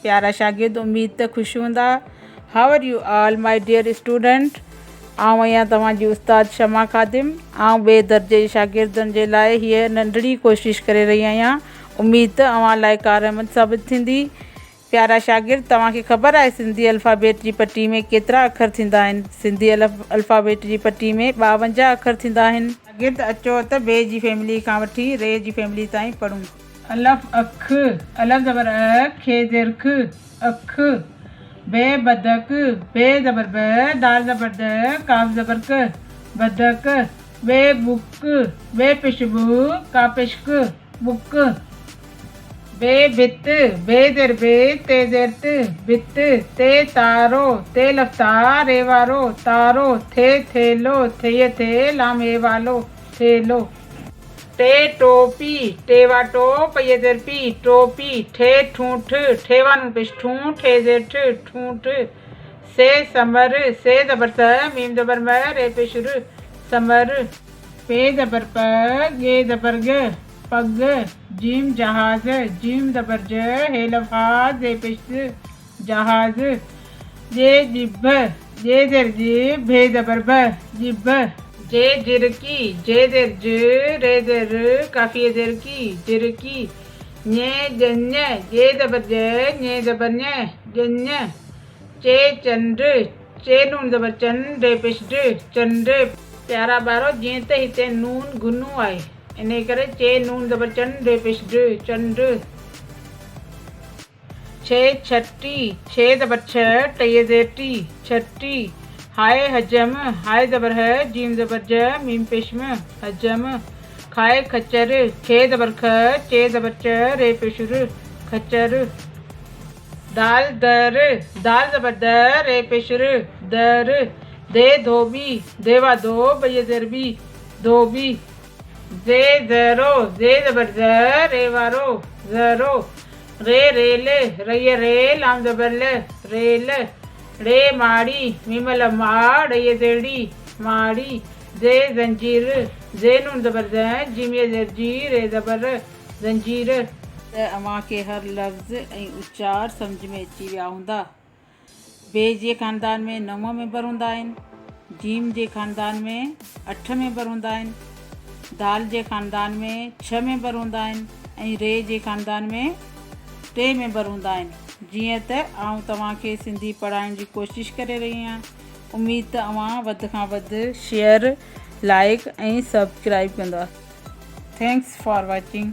प्यारा शागिर्द, उम्मीद त ख़ुशि हूंदा। How are you all my dear student. आउं आहियां तव्हांजी उस्ताद शमा ख़ादिम। आउं ॿिए दर्जे जे शागिर्दनि जे लाइ हीअ नंढड़ी कोशिशि करे रही आहियां। उम्मीद त अव्हां लाइ कारआमद साबित थींदी। प्यारा शागिर्द, तव्हांखे ख़बर आहे सिंधी अल्फ़ाबेट जी पटी में केतिरा अखर थींदा आहिनि? सिंधी अल्फ़ाबेट जी पटी में 52 अखर थींदा आहिनि। शागिर्द, अचो त ॿे जी फैमिली खां वठी रे जी फैमिली ताईं पढ़ूं। अलफ़ अख, अलफ़ ज़बर अ, खे ज़ेर ख, अख। बे बदक, बे ज़बर ब, दाल ज़बर द, काफ ज़बर क, बदक। बे बुक, बे पेश बु, का पेश क, बुक। बे भित, बे ज़ेर बे, ते ज़ेर त, भित। ते तारो, ते लफ्ता, रे वारो, तारो। थे थेलो, थे थे, लाम हे वालो, थेलो। टे टोपी, टे वाटो, पये ज़ेर पी, टोपी। ठे ठूठ, ठे वानू पेश ठू, ठे ज़ेर ठ, ठूठ। से समर, से ज़बर स, मीम ज़बर म, रे पेश र, समर। पे ज़बर प, गे ज़बर ग, पग। जीम जहाज, जीम ज़बर ज, हे लफ़ा, ज़े पेश ज़, जहाज। जे जिभ, जे ज़ेर जी, भे ज़बर भ, जिभ। जे जिरकी, जे ज़ेर ज, रे ज़ेर र, काफ़ी ज़ेर की, जिरकी। nye जन्य, जे ज़बर ज, nye ज़बर ञ, जन्य। चे चंड, चे नून ज़बर चन, रे पेश ड, चंड। प्यारा ॿारो, जीअं त हिते नून गुनू आहे, इन करे चे नून ज़बर चन, रे पेश ड, चंड। छे छटी, छे ज़बर छ, टये ज़ेर टी, छटी। हाय हजम, हाय ज़बर ह, जीम ज़बर ज, मीम पेश म, हजम। खाए खच्चर, खे ज़बर ख, चे ज़बर च, रे पेश र, खच्चर। दाल दर, दाल ज़बर द, रे पेश र, दर। दे धोबी, देवा दो, बये ज़ेर बी, धोबी। ज़े ज़रो, ज़े ज़बर ज़, रे वारो, ज़रो। रे रेल, रय रे, लाम ज़बर ल, रेल। रे माड़ी, मीम लम्मा, ड़ये ज़ेड़ी, माड़ी। ज़े ज़ंजीर, ज़े नून ज़बर ज़, जीम ये ज़ेर जी, रे ज़बर र, ज़ंजीर। त अव्हांखे हर लफ़्ज़ ऐं उच्चार सम्झ में अची विया हूंदा। बे जे ख़ानदान में 9 मेंबर हूंदा आहिनि। जीम जे ख़ानदान में 8 मेंबर हूंदा आहिनि। दाल जे ख़ानदान में 6 मेंबर हूंदा आहिनि ऐं रे जे ख़ानदान में 3 मेंबर हूंदा आहिनि। जीअं त आउं तव्हांखे सिंधी पढ़ाइण जी कोशिशि करे रही आहियां। उम्मीद त अव्हां वधि खां वधि शेयर, लाइक ऐं सब्सक्राइब कंदा। Thanks for watching.